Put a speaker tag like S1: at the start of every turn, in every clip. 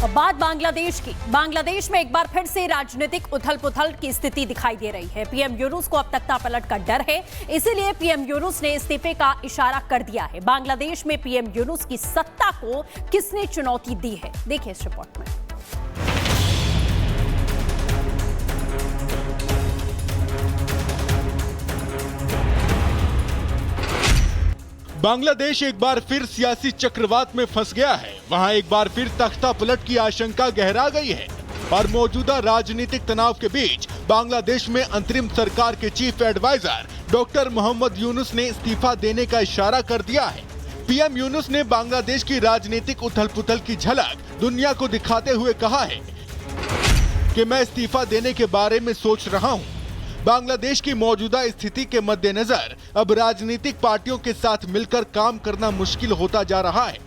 S1: बात बांग्लादेश की। बांग्लादेश में एक बार फिर से राजनीतिक उथल-पुथल की स्थिति दिखाई दे रही है। पीएम यूनुस को अब तख्तापलट का डर है, इसीलिए पीएम यूनुस ने इस्तीफे का इशारा कर दिया है। बांग्लादेश में पीएम यूनुस की सत्ता को किसने चुनौती दी है, देखिए इस रिपोर्ट में।
S2: बांग्लादेश एक बार फिर सियासी चक्रवात में फंस गया है। वहां एक बार फिर तख्ता पलट की आशंका गहरा गई है और मौजूदा राजनीतिक तनाव के बीच बांग्लादेश में अंतरिम सरकार के chief adviser doctor Mohammad Yunus ने इस्तीफा देने का इशारा कर दिया है। पीएम यूनुस ने बांग्लादेश की राजनीतिक उथल-पुथल की झलक दुनिया को दिखाते हुए कहा है कि मैं इस्तीफा देने के बारे में सोच रहा हूं। बांग्लादेश की मौजूदा स्थिति के मद्देनजर अब राजनीतिक पार्टियों के साथ मिलकर काम करना मुश्किल होता जा रहा है।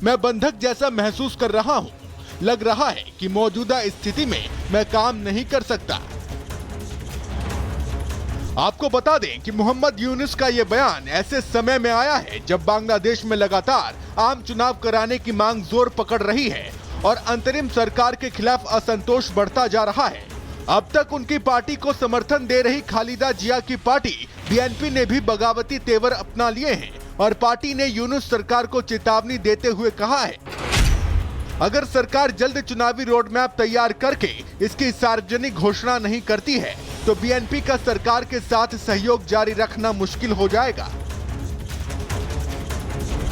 S2: मैं बंधक जैसा महसूस कर रहा हूं। लग रहा है कि मौजूदा स्थिति में मैं काम नहीं कर सकता। आपको बता दें कि मोहम्मद यूनुस का ये बयान ऐसे समय में आया है जब बांग्लादेश में लगातार आम चुनाव कराने की मांग जोर पकड़ रही है और अंतरिम सरकार के खिलाफ असंतोष बढ़ता जा रहा है। अब तक उनकी पार्टी को समर्थन दे रही खालिदा जिया की पार्टी बीएनपी ने भी बगावती तेवर अपना लिए हैं और पार्टी ने यूनुस सरकार को चेतावनी देते हुए कहा है, अगर सरकार जल्द चुनावी रोड मैप तैयार करके इसकी सार्वजनिक घोषणा नहीं करती है तो बीएनपी का सरकार के साथ सहयोग जारी रखना मुश्किल हो जाएगा।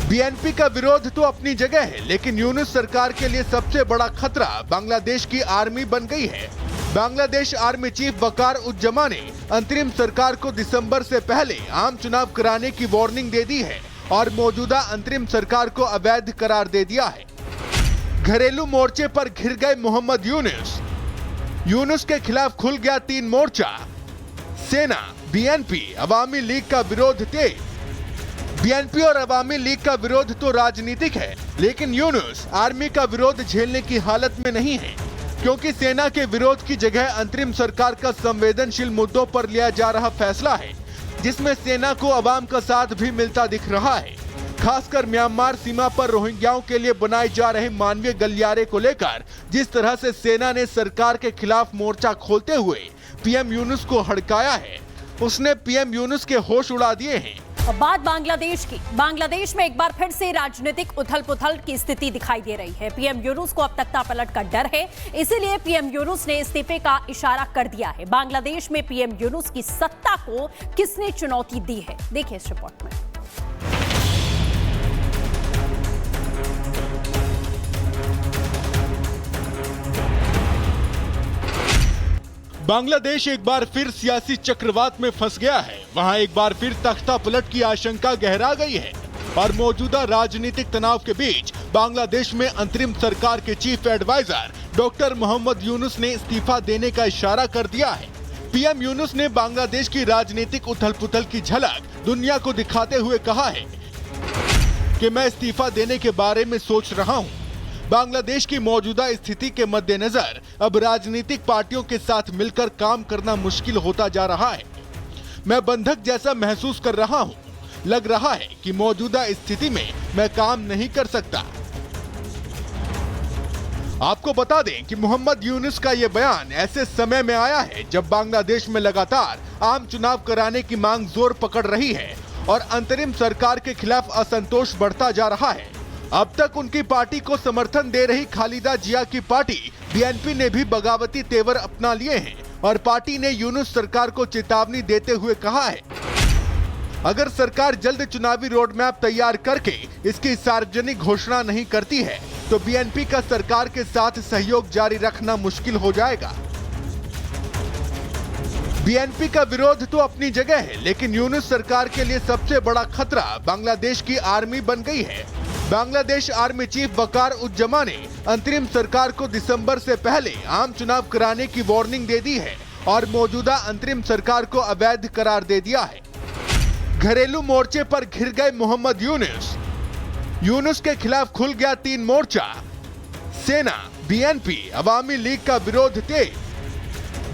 S2: बीएनपी का विरोध तो अपनी जगह है, लेकिन यूनुस सरकार के लिए सबसे बड़ा खतरा बांग्लादेश की आर्मी बन गई है। बांग्लादेश आर्मी चीफ वकार उज्जमा ने अंतरिम सरकार को दिसंबर से पहले आम चुनाव कराने की वार्निंग दे दी है और मौजूदा अंतरिम सरकार को अवैध करार दे दिया है। घरेलू मोर्चे पर घिर गए मोहम्मद यूनुस के खिलाफ खुल गया 3 मोर्चा। सेना, बीएनपी, अवामी लीग का विरोध तेज। बीएनपी और अवामी लीग का विरोध तो राजनीतिक है, लेकिन यूनुस आर्मी का विरोध झेलने की हालत में नहीं है, क्योंकि सेना के विरोध की जगह अंतरिम सरकार का संवेदनशील मुद्दों पर लिया जा रहा फैसला है, जिसमें सेना को अवाम का साथ भी मिलता दिख रहा है। खासकर म्यांमार सीमा पर रोहिंग्याओं के लिए बनाए जा रहे मानवीय गलियारे को लेकर जिस तरह से सेना ने सरकार के खिलाफ मोर्चा खोलते हुए पीएम यूनुस को हड़काया है, उसने पीएम यूनुस के होश उड़ा दिए हैं।
S1: बात बांग्लादेश की। बांग्लादेश में एक बार फिर से राजनीतिक उथल-पुथल की स्थिति दिखाई दे रही है। पीएम यूनुस को अब तख्तापलट का डर है, इसीलिए पीएम यूनुस ने इस्तीफे का इशारा कर दिया है। बांग्लादेश में पीएम यूनुस की सत्ता को किसने चुनौती दी है, देखिए इस रिपोर्ट में।
S2: बांग्लादेश एक बार फिर सियासी चक्रवात में फंस गया है। वहां एक बार फिर तख्ता पलट की आशंका गहरा गई है और मौजूदा राजनीतिक तनाव के बीच बांग्लादेश में अंतरिम सरकार के chief adviser doctor Mohammad Yunus ने इस्तीफा देने का इशारा कर दिया है। पीएम यूनुस ने बांग्लादेश की राजनीतिक उथल-पुथल की झलक दुनिया को दिखाते हुए कहा है कि मैं इस्तीफा देने के बारे में सोच रहा हूं। बांग्लादेश की मौजूदा स्थिति के मद्देनजर अब राजनीतिक पार्टियों के साथ मिलकर काम करना मुश्किल होता जा रहा है। मैं बंधक जैसा महसूस कर रहा हूं। लग रहा है कि मौजूदा स्थिति में मैं काम नहीं कर सकता। आपको बता दें कि मोहम्मद यूनुस का ये बयान ऐसे समय में आया है जब बांग्लादेश में लगातार आम चुनाव कराने की मांग जोर पकड़ रही है और अंतरिम सरकार के खिलाफ असंतोष बढ़ता जा रहा है। अब तक उनकी पार्टी को समर्थन दे रही खालिदा जिया की पार्टी बीएनपी ने भी बगावती तेवर अपना लिए हैं और पार्टी ने यूनुस सरकार को चेतावनी देते हुए कहा है, अगर सरकार जल्द चुनावी रोड मैप तैयार करके इसकी सार्वजनिक घोषणा नहीं करती है तो बीएनपी का सरकार के साथ सहयोग जारी रखना मुश्किल हो जाएगा। बीएनपी का विरोध तो अपनी जगह है, लेकिन यूनुस सरकार के लिए सबसे बड़ा खतरा बांग्लादेश की आर्मी बन गई है। बांग्लादेश आर्मी चीफ वकार उज्जमा ने अंतरिम सरकार को दिसंबर से पहले आम चुनाव कराने की वार्निंग दे दी है और मौजूदा अंतरिम सरकार को अवैध करार दे दिया है। घरेलू मोर्चे पर घिर गए मोहम्मद यूनुस के खिलाफ खुल गया 3 मोर्चा। सेना, बीएनपी, अवामी लीग का विरोध तेज।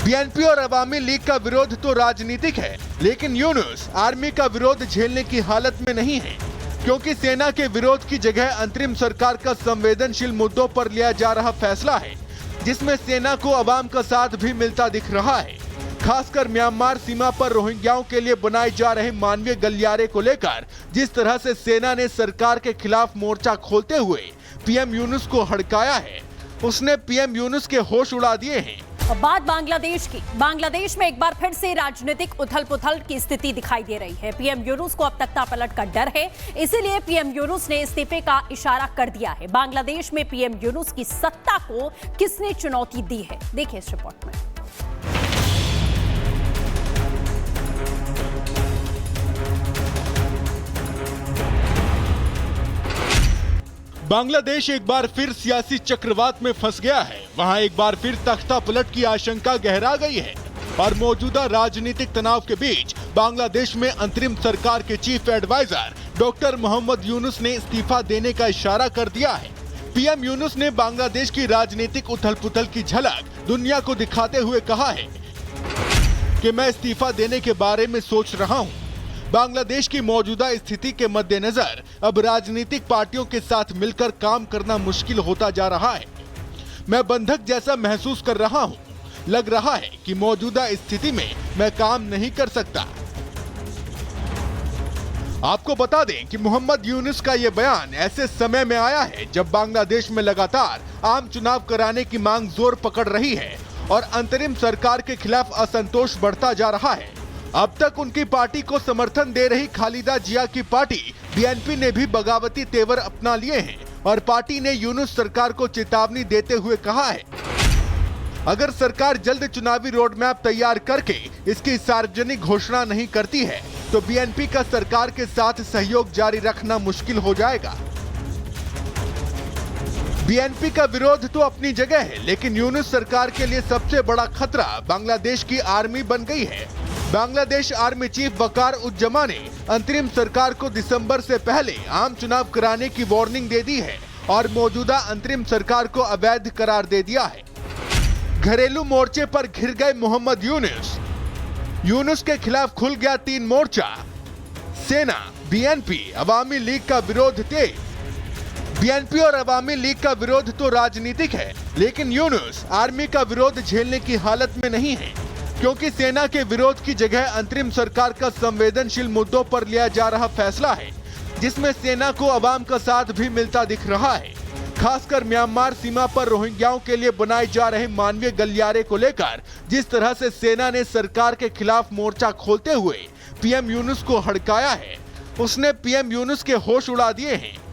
S2: बीएनपी और अवामी लीग का विरोध तो राजनीतिक है, लेकिन यूनुस आर्मी का विरोध झेलने की हालत में नहीं है, क्योंकि सेना के विरोध की जगह अंतरिम सरकार का संवेदनशील मुद्दों पर लिया जा रहा फैसला है, जिसमें सेना को अवाम का साथ भी मिलता दिख रहा है। खासकर म्यांमार सीमा पर रोहिंग्याओं के लिए बनाए जा रहे मानवीय गलियारे को लेकर जिस तरह से सेना ने सरकार के खिलाफ मोर्चा खोलते हुए पीएम यूनुस को हड़काया है, उसने पीएम यूनुस के होश उड़ा दिए हैं।
S1: और बात बांग्लादेश की। बांग्लादेश में एक बार फिर से राजनीतिक उथल-पुथल की स्थिति दिखाई दे रही है। पीएम यूनुस को अब तख्तापलट का डर है, इसीलिए पीएम यूनुस ने इस्तीफे का इशारा कर दिया है। बांग्लादेश में पीएम यूनुस की सत्ता को किसने चुनौती दी है, देखिए इस रिपोर्ट में।
S2: बांग्लादेश एक बार फिर सियासी चक्रवात में फंस गया है। वहां एक बार फिर तख्ता पलट की आशंका गहरा गई है और मौजूदा राजनीतिक तनाव के बीच बांग्लादेश में अंतरिम सरकार के chief adviser doctor Mohammad Yunus ने इस्तीफा देने का इशारा कर दिया है। पीएम यूनुस ने बांग्लादेश की राजनीतिक उथल-पुथल की झलक दुनिया को दिखाते हुए कहा है कि मैं इस्तीफा देने के बारे में सोच रहा हूं। बांग्लादेश की मौजूदा स्थिति के मद्देनजर अब राजनीतिक पार्टियों के साथ मिलकर काम करना मुश्किल होता जा रहा है। मैं बंधक जैसा महसूस कर रहा हूं। लग रहा है कि मौजूदा स्थिति में मैं काम नहीं कर सकता। आपको बता दें कि मोहम्मद यूनुस का यह बयान ऐसे समय में आया है जब बांग्लादेश में लगातार आम चुनाव कराने की मांग जोर पकड़ रही है और अंतरिम सरकार के खिलाफ असंतोष बढ़ता जा रहा है। अब तक उनकी पार्टी को समर्थन दे रही खालिदा जिया की पार्टी बीएनपी ने भी बगावती तेवर अपना लिए हैं और पार्टी ने यूनुस सरकार को चेतावनी देते हुए कहा है, अगर सरकार जल्द चुनावी रोड मैप तैयार करके इसकी सार्वजनिक घोषणा नहीं करती है तो बीएनपी का सरकार के साथ सहयोग जारी रखना मुश्किल हो जाएगा। बीएनपी का विरोध तो अपनी जगह है, लेकिन यूनुस सरकार के लिए सबसे बड़ा खतरा बांग्लादेश की आर्मी बन गई है। बांग्लादेश आर्मी चीफ वकार उज्जमा ने अंतरिम सरकार को दिसंबर से पहले आम चुनाव कराने की वार्निंग दे दी है और मौजूदा अंतरिम सरकार को अवैध करार दे दिया है। घरेलू मोर्चे पर घिर गए मोहम्मद यूनुस के खिलाफ खुल गया 3 मोर्चा। सेना, बीएनपी, अवामी लीग का विरोध तेज। बीएनपी और अवामी लीग का विरोध तो राजनीतिक है, लेकिन यूनुस आर्मी का विरोध झेलने की हालत में नहीं है, क्योंकि सेना के विरोध की जगह अंतरिम सरकार का संवेदनशील मुद्दों पर लिया जा रहा फैसला है, जिसमें सेना को अवाम का साथ भी मिलता दिख रहा है। खासकर म्यांमार सीमा पर रोहिंग्याओं के लिए बनाए जा रहे मानवीय गलियारे को लेकर जिस तरह से सेना ने सरकार के खिलाफ मोर्चा खोलते हुए पीएम यूनुस को हड़काया है, उसने पीएम यूनुस के होश उड़ा दिए हैं।